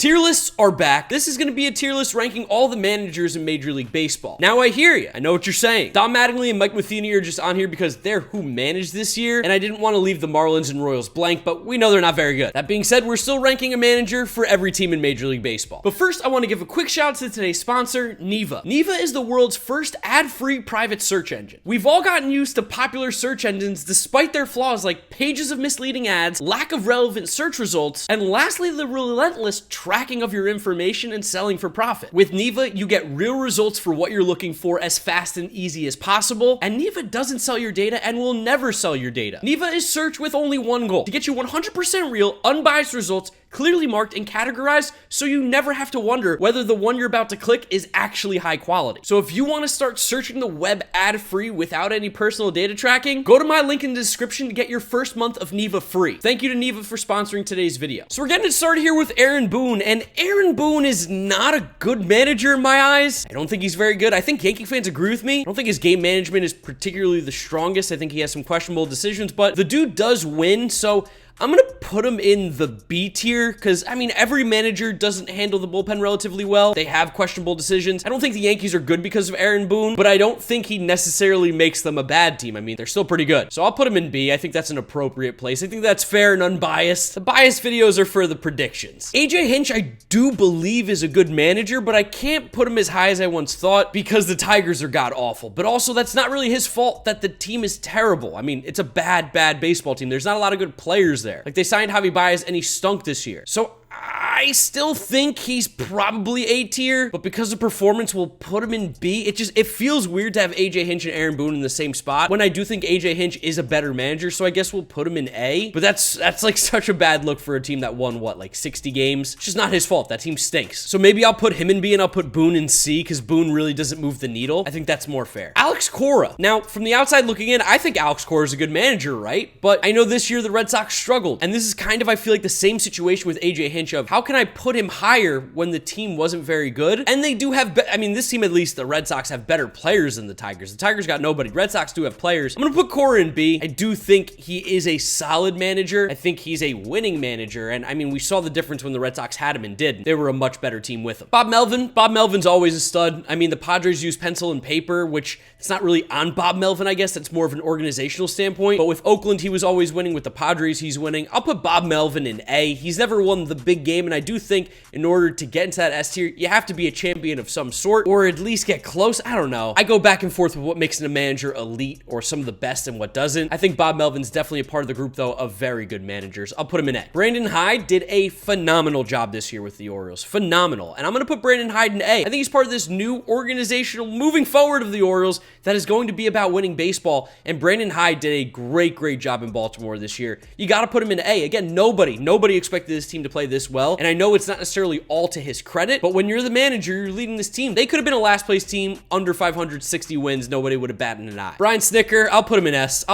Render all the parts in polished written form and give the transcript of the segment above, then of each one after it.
Tier lists are back. This is going to be a tier list ranking all the managers in Major League Baseball. Now I hear you. I know what you're saying. Don Mattingly and Mike Matheny are just on here because they're who managed this year, and I didn't want to leave the Marlins and Royals blank, but we know they're not very good. That being said, we're still ranking a manager for every team in Major League Baseball. But first, I want to give a quick shout out to today's sponsor, Neeva. Neeva is the world's first ad-free private search engine. We've all gotten used to popular search engines despite their flaws like pages of misleading ads, lack of relevant search results, and lastly, the relentless tracking of your information and selling for profit. With Neeva, you get real results for what you're looking for as fast and easy as possible, and Neeva doesn't sell your data and will never sell your data. Neeva is search with only one goal: to get you 100% real, unbiased results, clearly marked and categorized, so you never have to wonder whether the one you're about to click is actually high quality. So if you want to start searching the web ad-free without any personal data tracking, go to my link in the description to get your first month of Neeva free. Thank you to Neeva for sponsoring today's video. So we're getting it started here with Aaron Boone, and Aaron Boone is not a good manager in my eyes. I don't think he's very good. I think Yankee fans agree with me. I don't think his game management is particularly the strongest. I think he has some questionable decisions, but the dude does win, so I'm going to put him in the B tier because, I mean, every manager doesn't handle the bullpen relatively well. They have questionable decisions. I don't think the Yankees are good because of Aaron Boone, but I don't think he necessarily makes them a bad team. I mean, they're still pretty good. So I'll put him in B. I think that's an appropriate place. I think that's fair and unbiased. The biased videos are for the predictions. AJ Hinch, I do believe, is a good manager, but I can't put him as high as I once thought because the Tigers are god-awful. But also, that's not really his fault that the team is terrible. I mean, it's a bad baseball team. There's not a lot of good players there. Like, they signed Javi Baez and he stunk this year. So I still think he's probably A tier, but because of performance, we'll put him in B. It feels weird to have AJ Hinch and Aaron Boone in the same spot when I do think AJ Hinch is a better manager, so I guess we'll put him in A. But that's like such a bad look for a team that won, what, like 60 games? It's just not his fault. That team stinks. So maybe I'll put him in B and I'll put Boone in C because Boone really doesn't move the needle. I think that's more fair. Alex Cora. Now, from the outside looking in, I think Alex Cora is a good manager, right? But I know this year the Red Sox struggled, and this is kind of, I feel like, the same situation with AJ Hinch of how can I put him higher when the team wasn't very good? And they do have, I mean, this team, at least the Red Sox, have better players than the Tigers. The Tigers got nobody. Red Sox do have players. I'm going to put Cora in B. I do think he is a solid manager. I think he's a winning manager. And I mean, we saw the difference when the Red Sox had him and didn't. They were a much better team with him. Bob Melvin's always a stud. I mean, the Padres use pencil and paper, which it's not really on Bob Melvin, I guess. That's more of an organizational standpoint. But with Oakland, he was always winning. With the Padres, he's winning. I'll put Bob Melvin in A. He's never won the big game, and I do think in order to get into that S tier, you have to be a champion of some sort, or at least get close. I don't know. I go back and forth with what makes a manager elite or some of the best and what doesn't. I think Bob Melvin's definitely a part of the group, though, of very good managers. I'll put him in A. Brandon Hyde did a phenomenal job this year with the Orioles. Phenomenal. And I'm going to put Brandon Hyde in A. I think he's part of this new organizational moving forward of the Orioles that is going to be about winning baseball, and Brandon Hyde did a great job in Baltimore this year. You got to put him in A. Again, nobody expected this team to play this well, and I know it's not necessarily all to his credit, but when you're the manager, you're leading this team. They could have been a last place team, under 560 wins, nobody would have batted an eye. Brian Snicker, I'll put him in S.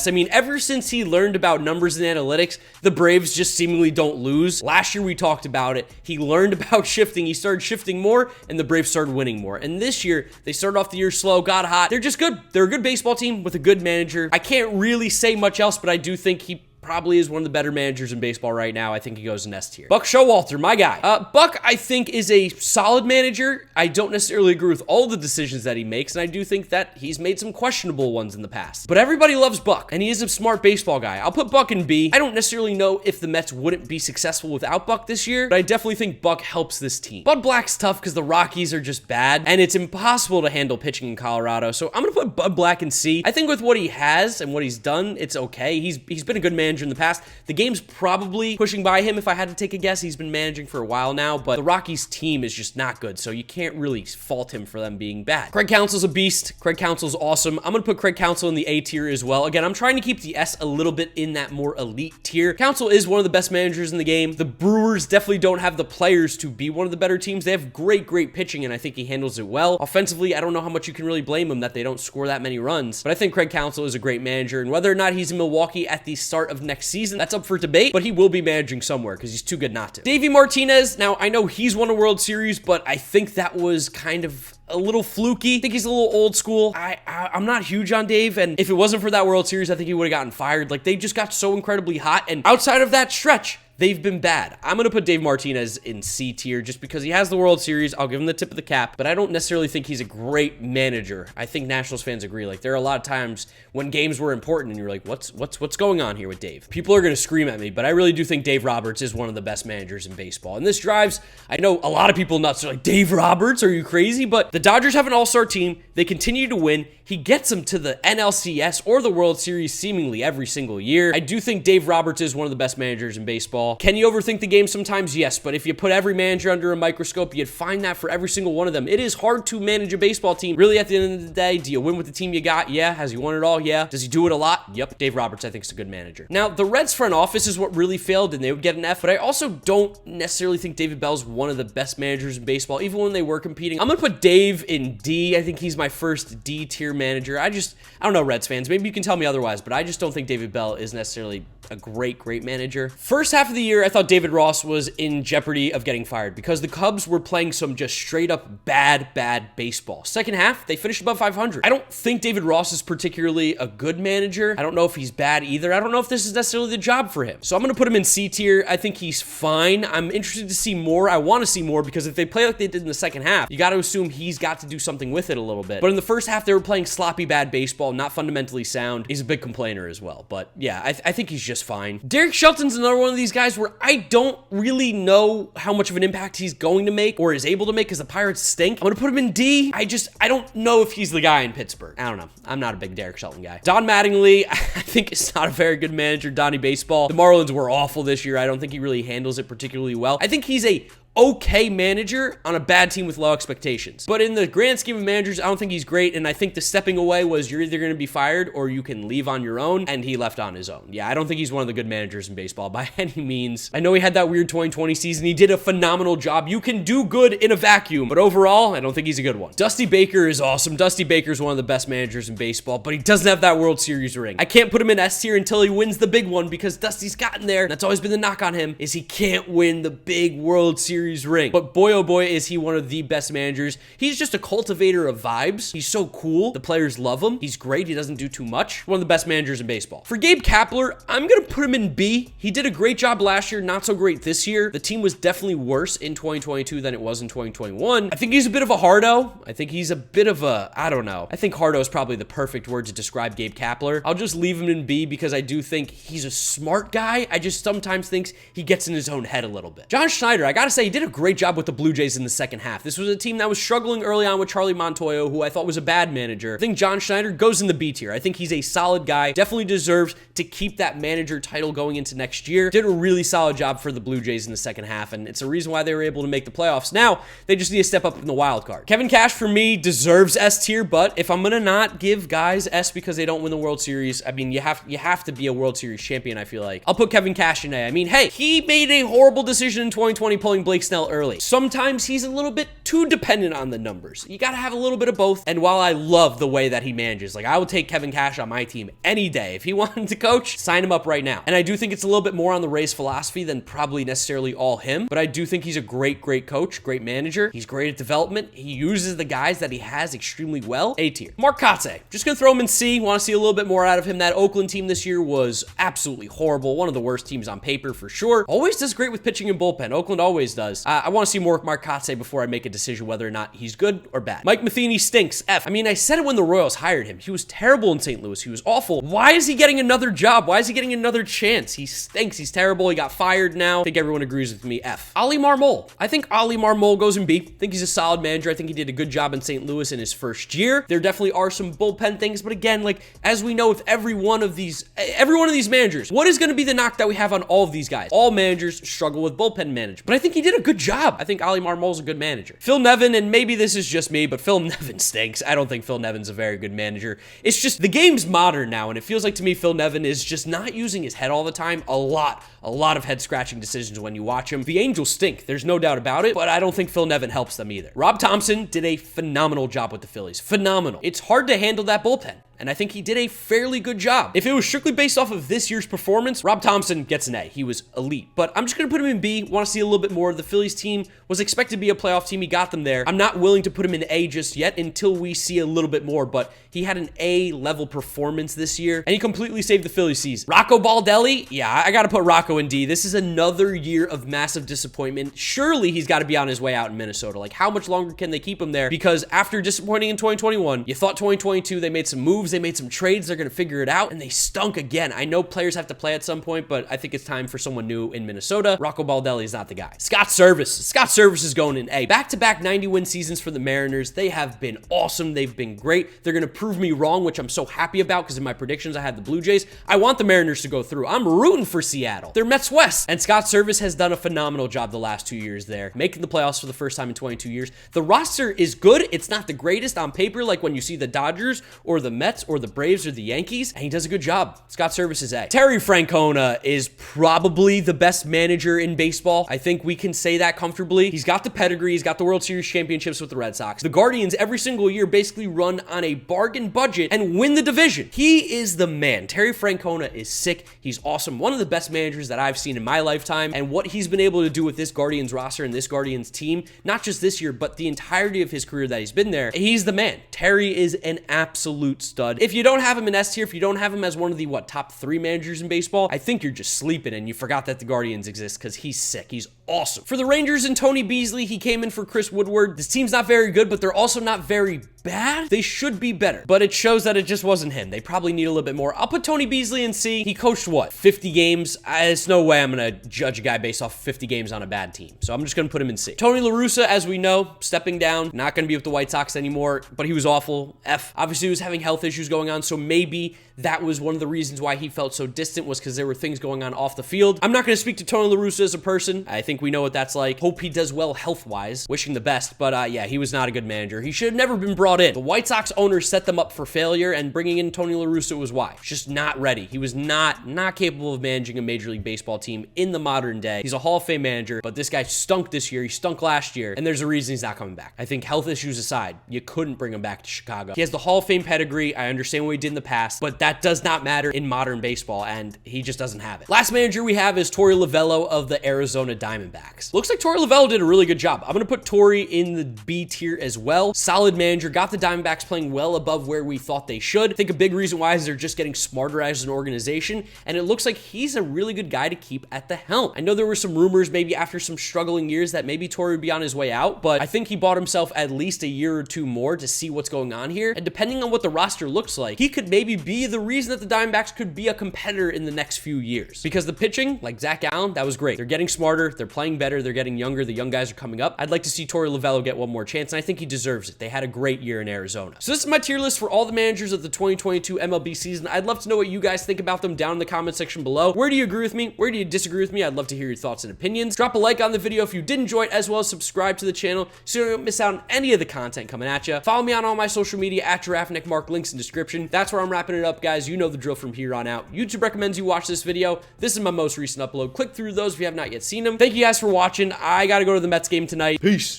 I mean, ever since he learned about numbers and analytics, the Braves just seemingly don't lose. Last year we talked about it. He learned about shifting. He started shifting more, and the Braves started winning more. And this year, they started off the year slow, got hot. They're just good. They're a good baseball team with a good manager. I can't really say much else, but I do think he probably is one of the better managers in baseball right now. I think he goes in S tier. Buck Showalter, my guy. Buck, I think, is a solid manager. I don't necessarily agree with all the decisions that he makes, and I do think that he's made some questionable ones in the past. But everybody loves Buck, and he is a smart baseball guy. I'll put Buck in B. I don't necessarily know if the Mets wouldn't be successful without Buck this year, but I definitely think Buck helps this team. Bud Black's tough because the Rockies are just bad, and it's impossible to handle pitching in Colorado, so I'm going to put Bud Black in C. I think with what he has and what he's done, it's okay. He's been a good manager in the past. The game's probably pushing by him if I had to take a guess. He's been managing for a while now, but the Rockies team is just not good, so you can't really fault him for them being bad. Craig Counsell's a beast. Craig Counsell's awesome. I'm going to put Craig Counsell in the A tier as well. Again, I'm trying to keep the S a little bit in that more elite tier. Counsell is one of the best managers in the game. The Brewers definitely don't have the players to be one of the better teams. They have great pitching, and I think he handles it well. Offensively, I don't know how much you can really blame him that they don't score that many runs, but I think Craig Counsell is a great manager, and whether or not he's in Milwaukee at the start of next season, that's up for debate, but he will be managing somewhere because he's too good not to. Davey Martinez, now I know he's won a World Series, but I think that was kind of a little fluky. I think he's a little old school. I'm not huge on Dave, and if it wasn't for that World Series, I think he would have gotten fired. Like, they just got so incredibly hot, and outside of that stretch, they've been bad. I'm going to put Davey Martinez in C tier just because he has the World Series. I'll give him the tip of the cap, but I don't necessarily think he's a great manager. I think Nationals fans agree. Like, there are a lot of times when games were important and you're like, what's going on here with Dave? People are going to scream at me, but I really do think Dave Roberts is one of the best managers in baseball. And this drives, I know a lot of people nuts. They're like, Dave Roberts, are you crazy? But the Dodgers have an all-star team. They continue to win. He gets them to the NLCS or the World Series seemingly every single year. I do think Dave Roberts is one of the best managers in baseball. Can you overthink the game sometimes? Yes, but if you put every manager under a microscope, you'd find that for every single one of them. It is hard to manage a baseball team. Really, at the end of the day, do you win with the team you got? Yeah. Has he won it all? Yeah. Does he do it a lot? Yep. Dave Roberts, I think, is a good manager. Now, the Reds front office is what really failed, and they would get an F, but I also don't necessarily think David Bell's one of the best managers in baseball, even when they were competing. I'm going to put Dave in D. I think he's my first D tier manager. I don't know, Reds fans. Maybe you can tell me otherwise, but I just don't think David Bell is necessarily a great manager. First half of the year, I thought David Ross was in jeopardy of getting fired because the Cubs were playing some just straight up bad baseball. Second half, they finished above 500. I don't think David Ross is particularly a good manager. I don't know if he's bad either. I don't know if this is necessarily the job for him. So I'm going to put him in C tier. I think he's fine. I'm interested to see more. I want to see more because if they play like they did in the second half, you got to assume he's got to do something with it a little bit. But in the first half, they were playing sloppy bad baseball, not fundamentally sound. He's a big complainer as well. But yeah, I think he's just fine. Derek Shelton's another one of these guys where I don't really know how much of an impact he's going to make or is able to make because the Pirates stink. I'm going to put him in D. I don't know if he's the guy in Pittsburgh. I don't know. I'm not a big Derek Shelton guy. Don Mattingly, I think is not a very good manager. Donnie Baseball. The Marlins were awful this year. I don't think he really handles it particularly well. I think he's a okay manager on a bad team with low expectations. But in the grand scheme of managers, I don't think he's great, and I think the stepping away was you're either going to be fired or you can leave on your own, and he left on his own. Yeah, I don't think he's one of the good managers in baseball by any means. I know he had that weird 2020 season. He did a phenomenal job. You can do good in a vacuum, but overall, I don't think he's a good one. Dusty Baker is awesome. Dusty Baker is one of the best managers in baseball, but he doesn't have that World Series ring. I can't put him in S tier until he wins the big one because Dusty's gotten there. That's always been the knock on him, is he can't win the big World Series ring. But boy, oh boy, is he one of the best managers. He's just a cultivator of vibes. He's so cool. The players love him. He's great. He doesn't do too much. One of the best managers in baseball. For Gabe Kepler, I'm going to put him in B. He did a great job last year, not so great this year. The team was definitely worse in 2022 than it was in 2021. I think he's a bit of a hardo. I think he's a bit of a, I don't know. I think hardo is probably the perfect word to describe Gabe Kepler. I'll just leave him in B because I do think he's a smart guy. I just sometimes think he gets in his own head a little bit. John Schneider, I got to say, he did a great job with the Blue Jays in the second half. This was a team that was struggling early on with Charlie Montoyo, who I thought was a bad manager. I think John Schneider goes in the B tier. I think he's a solid guy, definitely deserves to keep that manager title going into next year. Did a really solid job for the Blue Jays in the second half, and it's a reason why they were able to make the playoffs. Now, they just need to step up in the wild card. Kevin Cash, for me, deserves S tier, but if I'm gonna not give guys S because they don't win the World Series, I mean, you have to be a World Series champion, I feel like. I'll put Kevin Cash in A. I mean, hey, he made a horrible decision in 2020 pulling Blake Snell early. Sometimes he's a little bit too dependent on the numbers. You got to have a little bit of both. And while I love the way that he manages, like I would take Kevin Cash on my team any day. If he wanted to coach, sign him up right now. And I do think it's a little bit more on the Rays philosophy than probably necessarily all him, but I do think he's a great coach, great manager. He's great at development. He uses the guys that he has extremely well. A tier. Mark Katzek, just gonna throw him in C. Want to see a little bit more out of him. That Oakland team this year was absolutely horrible. One of the worst teams on paper for sure. Always does great with pitching and bullpen. Oakland always does. I want to see more Mark Katzek before I make a decision whether or not he's good or bad. Mike Matheny stinks. F. I mean, I said it when the Royals hired him. He was terrible in St. Louis. He was awful. Why is he getting another job? Why is he getting another chance? He stinks. He's terrible. He got fired now. I think everyone agrees with me. F. Oli Marmol. I think Oli Marmol goes in B. I think he's a solid manager. I think he did a good job in St. Louis in his first year. There definitely are some bullpen things, but again, like as we know with every one of these managers, what is going to be the knock that we have on all of these guys? All managers struggle with bullpen management, but I think he did a good job. I think Oli Marmol's a good manager. Phil Nevin, and maybe this is just me, but Phil Nevin stinks. I don't think Phil Nevin's a very good manager. It's just the game's modern now, and it feels like to me Phil Nevin is just not using his head all the time. A lot of head-scratching decisions when you watch him. The Angels stink. There's no doubt about it, but I don't think Phil Nevin helps them either. Rob Thompson did a phenomenal job with the Phillies. Phenomenal. It's hard to handle that bullpen. and I think he did a fairly good job. If it was strictly based off of this year's performance, Rob Thompson gets an A. He was elite, but I'm just going to put him in B. Want to see a little bit more. The Phillies team was expected to be a playoff team. He got them there. I'm not willing to put him in A just yet until we see a little bit more, but he had an A-level performance this year, and he completely saved the Phillies season. Rocco Baldelli, yeah, I got to put Rocco in D. This is another year of massive disappointment. Surely he's got to be on his way out in Minnesota. Like, how much longer can they keep him there? Because after disappointing in 2021, you thought 2022, they made some moves, they made some trades, they're going to figure it out, and they stunk again. I know players have to play at some point, but I think it's time for someone new in Minnesota. Rocco Baldelli is not the guy. Scott Service. Scott Service is going in A. Back-to-back 90-win seasons for the Mariners. They have been awesome. They've been great. They're going to prove me wrong, which I'm so happy about because in my predictions, I had the Blue Jays. I want the Mariners to go through. I'm rooting for Seattle. They're Mets West. And Scott Service has done a phenomenal job the last 2 years there, making the playoffs for the first time in 22 years. The roster is good. It's not the greatest on paper, like when you see the Dodgers or the Mets or the Braves or the Yankees, and he does a good job. Scott Service is A. Terry Francona is probably the best manager in baseball. I think we can say that comfortably. He's got the pedigree. He's got the World Series championships with the Red Sox. The Guardians every single year basically run on a bargain budget and win the division. He is the man. Terry Francona is sick. He's awesome. One of the best managers that I've seen in my lifetime, and what he's been able to do with this Guardians roster and this Guardians team, not just this year, but the entirety of his career that he's been there, he's the man. Terry is an absolute stud. If you don't have him in S tier, if you don't have him as one of the, top 3 managers in baseball, I think you're just sleeping and you forgot that the Guardians exist because he's sick. He's awesome. For the Rangers and Tony Beasley, he came in for Chris Woodward. This team's not very good, but they're also not very bad. They should be better, but it shows that it just wasn't him. They probably need a little bit more. I'll put Tony Beasley in C. He coached, 50 games? There's no way I'm going to judge a guy based off 50 games on a bad team, so I'm just going to put him in C. Tony La Russa, as we know, stepping down, not going to be with the White Sox anymore, but he was awful. F. Obviously, he was having health issues going on, so maybe that was one of the reasons why he felt so distant, was because there were things going on off the field. I'm not going to speak to Tony La Russa as a person. I think we know what that's like. Hope he does well health-wise. Wishing the best, but yeah, he was not a good manager. He should have never been brought in. The White Sox owners set them up for failure, and bringing in Tony La Russa was why. Just not ready. He was not capable of managing a Major League Baseball team in the modern day. He's a Hall of Fame manager, but this guy stunk this year. He stunk last year, and there's a reason he's not coming back. I think health issues aside, you couldn't bring him back to Chicago. He has the Hall of Fame pedigree. I understand what he did in the past, but that does not matter in modern baseball, and he just doesn't have it. Last manager we have is Torey Lovullo of the Arizona Diamondbacks. Looks like Torey Lovullo did a really good job. I'm going to put Torey in the B tier as well. Solid manager, got the Diamondbacks playing well above where we thought they should. I think a big reason why is they're just getting smarter as an organization, and it looks like he's a really good guy to keep at the helm. I know there were some rumors maybe after some struggling years that maybe Torey would be on his way out, but I think he bought himself at least a year or two more to see what's going on here, and depending on what the roster looks like, he could maybe be the reason that the Diamondbacks could be a competitor in the next few years. Because the pitching, like Zach Allen, that was great. They're getting smarter, they're playing better, they're getting younger, the young guys are coming up. I'd like to see Torey Lovullo get one more chance, and I think he deserves it. They had a great year in Arizona. So this is my tier list for all the managers of the 2022 MLB season. I'd love to know what you guys think about them down in the comment section below. Where do you agree with me? Where do you disagree with me? I'd love to hear your thoughts and opinions. Drop a like on the video if you did enjoy it, as well as subscribe to the channel so you don't miss out on any of the content coming at you. Follow me on all my social media at GiraffeNeckMarc, links in description. That's where I'm wrapping it up, guys. You know the drill from here on out. YouTube recommends you watch this video. This is my most recent upload. Click through those if you have not yet seen them. Thank you guys for watching. I gotta go to the Mets game tonight. Peace.